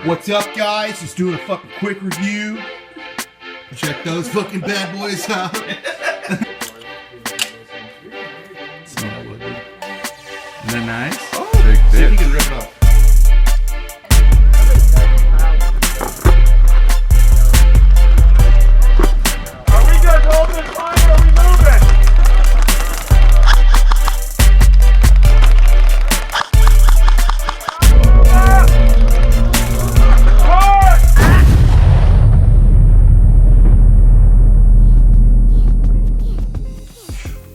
What's up, guys? Just doing a fucking quick review. Check those fucking bad boys out. Smell wood. Isn't that nice? Oh, big see if you can rip it off. Are we just holding this line or are we moving?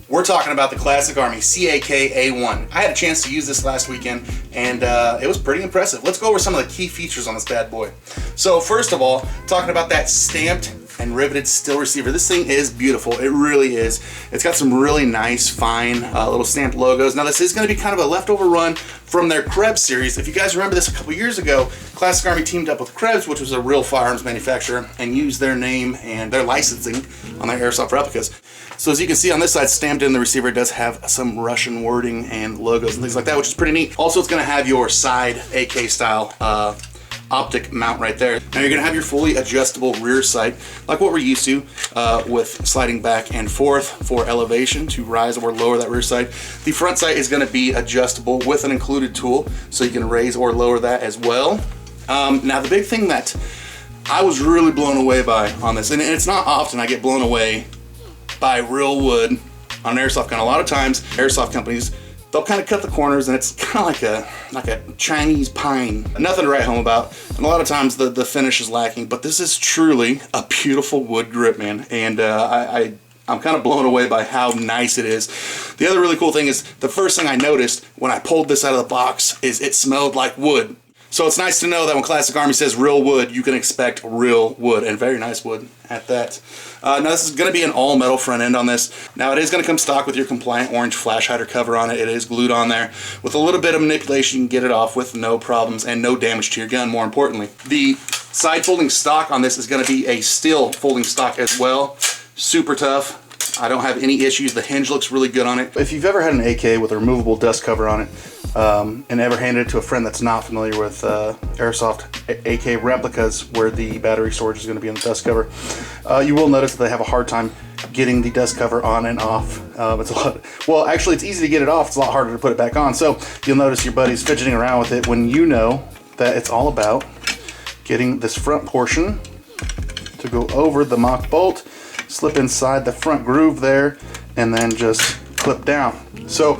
We're talking about the Classic Army CAKa1. I had a chance to use this last weekend and it was pretty impressive. Let's go over some of the key features on this bad boy. So first of all, talking about that stamped and riveted steel receiver. This thing is beautiful, it really is. It's got some really nice, fine little stamped logos. Now this is gonna be kind of a leftover run from their Krebs series. If you guys remember this a couple years ago, Classic Army teamed up with Krebs, which was a real firearms manufacturer, and used their name and their licensing on their Airsoft replicas. So as you can see on this side, stamped in the receiver, it does have some Russian wording and logos and things like that, which is pretty neat. Also, it's gonna have your side AK style optic mount right there. Now you're gonna have your fully adjustable rear sight, like what we're used to with sliding back and forth for elevation to rise or lower that rear sight. The front sight is gonna be adjustable with an included tool, so you can raise or lower that as well. Now the big thing that I was really blown away by on this, and it's not often I get blown away by real wood on an airsoft gun. A lot of times airsoft companies, they'll kind of cut the corners and it's kind of like a Chinese pine. Nothing to write home about. And a lot of times the finish is lacking, but this is truly a beautiful wood grip, man. And I'm kind of blown away by how nice it is. The other really cool thing is the first thing I noticed when I pulled this out of the box is it smelled like wood. So it's nice to know that when Classic Army says real wood, you can expect real wood, and very nice wood at that. Now this is going to be an all metal front end on this. Now it is going to come stock with your compliant orange flash hider cover on it. It is glued on there. With a little bit of manipulation, you can get it off with no problems and no damage to your gun, more importantly. The side folding stock on this is going to be a steel folding stock as well. Super tough. I don't have any issues. The hinge looks really good on it. If you've ever had an AK with a removable dust cover on it, and ever handed it to a friend that's not familiar with Airsoft AK replicas where the battery storage is going to be in the dust cover, you will notice that they have a hard time getting the dust cover on and off. It's a lot, well, actually it's easy to get it off, it's a lot harder to put it back on. So you'll notice your buddy's fidgeting around with it when you know that it's all about getting this front portion to go over the mock bolt, slip inside the front groove there, and then just clip down. So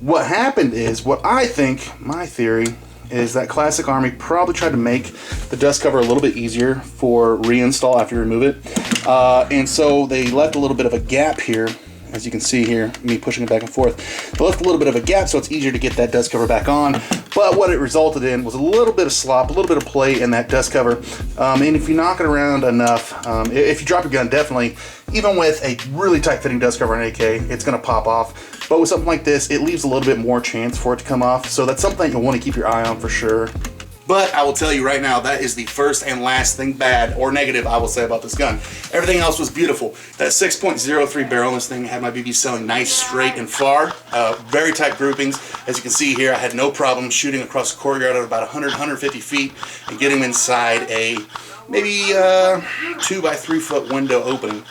what happened is, what I think, my theory, is that Classic Army probably tried to make the dust cover a little bit easier for reinstall after you remove it. And so they left a little bit of a gap here, as you can see here, me pushing it back and forth. They left a little bit of a gap so it's easier to get that dust cover back on. But what it resulted in was a little bit of slop, a little bit of play in that dust cover. And if you knock it around enough, if you drop your gun, definitely, even with a really tight fitting dust cover on AK, it's gonna pop off. But with something like this, it leaves a little bit more chance for it to come off. So that's something you'll want to keep your eye on for sure. But I will tell you right now, that is the first and last thing bad or negative I will say about this gun. Everything else was beautiful. That 6.03 barrel on this thing had my BB selling nice, straight, and far. Very tight groupings. As you can see here, I had no problem shooting across the courtyard at about 100, 150 feet and getting inside a maybe 2 by 3 foot window opening.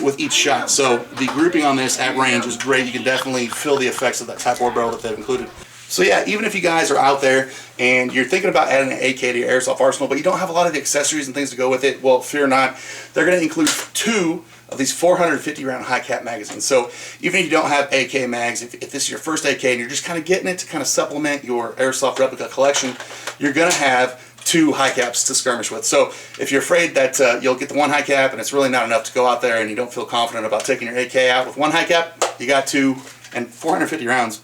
With each shot. So the grouping on this at range is great. You can definitely feel the effects of that tightbore barrel that they've included. So yeah, even if you guys are out there and you're thinking about adding an AK to your airsoft arsenal, but you don't have a lot of the accessories and things to go with it, well, fear not. They're going to include 2 of these 450 round high cap magazines. So even if you don't have AK mags, if this is your first AK and you're just kind of getting it to kind of supplement your airsoft replica collection, you're going to have 2 high caps to skirmish with. So if you're afraid that you'll get the 1 high cap and it's really not enough to go out there and you don't feel confident about taking your AK out with 1 high cap, you got 2 and 450 rounds.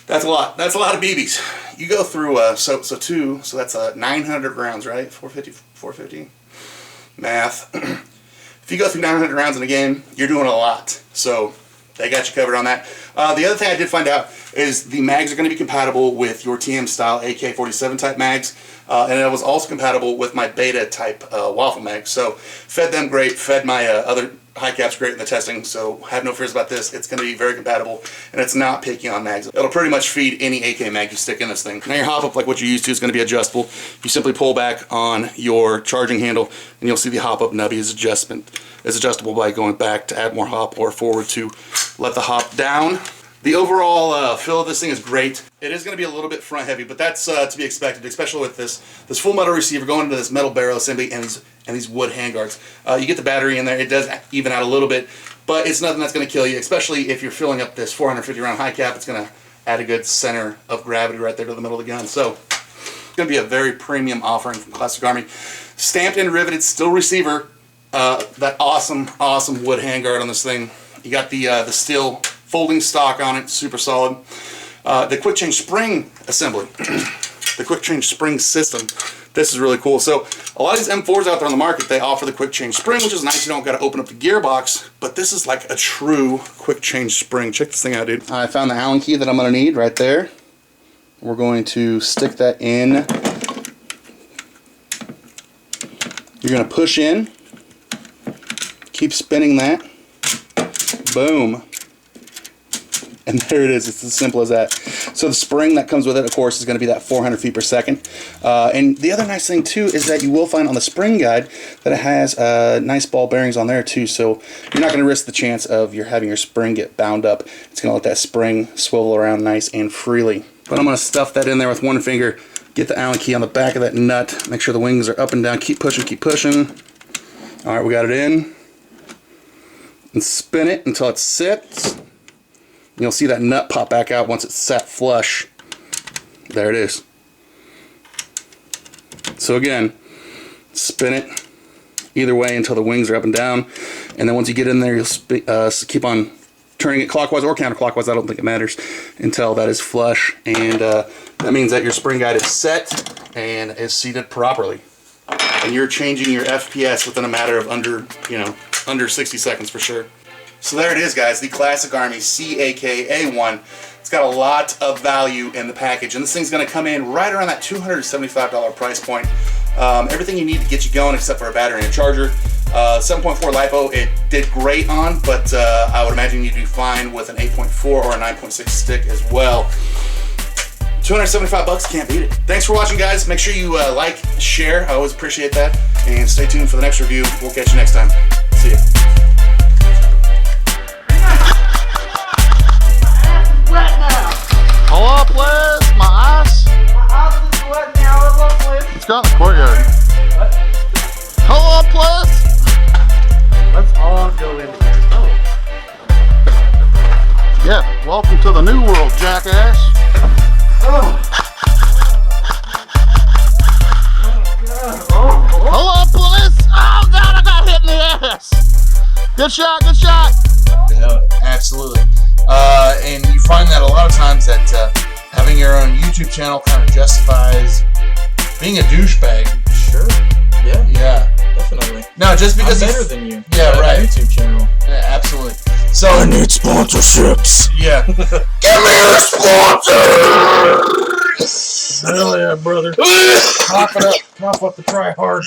That's a lot. That's a lot of BBs. You go through, so that's 900 rounds, right? 450 math. If you go through 900 rounds in a game, you're doing a lot. So they got you covered on that. The other thing I did find out is the mags are going to be compatible with your TM style AK-47 type mags. And it was also compatible with my beta type waffle mag. So fed them great, fed my other high cap's great in the testing, so have no fears about this. It's going to be very compatible, and it's not picky on mags. It'll pretty much feed any AK mag you stick in this thing. Now your hop up, like what you're used to, is going to be adjustable. You simply pull back on your charging handle, and you'll see the hop up nubby is adjustable by going back to add more hop or forward to let the hop down. The overall feel of this thing is great. It is going to be a little bit front heavy, but that's to be expected, especially with this full metal receiver going into this metal barrel assembly and these wood handguards. You get the battery in there. It does even out a little bit, but it's nothing that's going to kill you, especially if you're filling up this 450 round high cap. It's going to add a good center of gravity right there to the middle of the gun. So it's going to be a very premium offering from Classic Army. Stamped and riveted steel receiver. That awesome wood handguard on this thing. You got the steel folding stock on it, super solid. The quick change spring assembly, the quick change spring system. This is really cool. So a lot of these M4s out there on the market, they offer the quick change spring, which is nice. You don't got to open up the gearbox, but this is like a true quick change spring. Check this thing out, dude. I found the Allen key that I'm going to need right there. We're going to stick that in. You're going to push in, keep spinning that. Boom. And there it is. It's as simple as that. So the spring that comes with it, of course, is going to be that 400 feet per second. And the other nice thing, too, is that you will find on the spring guide that it has nice ball bearings on there, too. So you're not going to risk the chance of having your spring get bound up. It's going to let that spring swivel around nice and freely. But I'm going to stuff that in there with one finger, get the Allen key on the back of that nut, make sure the wings are up and down, keep pushing, keep pushing. All right, we got it in. And spin it until it sits. You'll see that nut pop back out once it's set flush. There it is. So again, spin it either way until the wings are up and down, and then once you get in there, you'll keep on turning it clockwise or counterclockwise. I don't think it matters until that is flush, and that means that your spring guide is set and is seated properly, and you're changing your FPS within a matter of under 60 seconds for sure. So there it is, guys, the Classic Army CAKa1. It's got a lot of value in the package, and this thing's going to come in right around that $275 price point. Everything you need to get you going except for a battery and a charger. 7.4 LiPo, it did great on, but I would imagine you'd be fine with an 8.4 or a 9.6 stick as well. $275, can't beat it. Thanks for watching, guys. Make sure you like, share. I always appreciate that. And stay tuned for the next review. We'll catch you next time. See ya. Hello, please. My ass. My house is wet now. Let's go in the courtyard. What? Hello, please. Let's all go in there. Oh. Yeah, welcome to the new world, jackass. Hello, police! Oh God, I got hit in the ass. Good shot, good shot. Yeah, absolutely. And you find that a lot of times that having your own YouTube channel kind of justifies being a douchebag. Sure. Yeah. Yeah. Definitely. No, just because I'm better than you. Yeah, I have right. a YouTube channel. Yeah, absolutely. So I need sponsorships. yeah. Give me a sponsor. Hell yeah, brother. Cough it up. Cough up the try hard.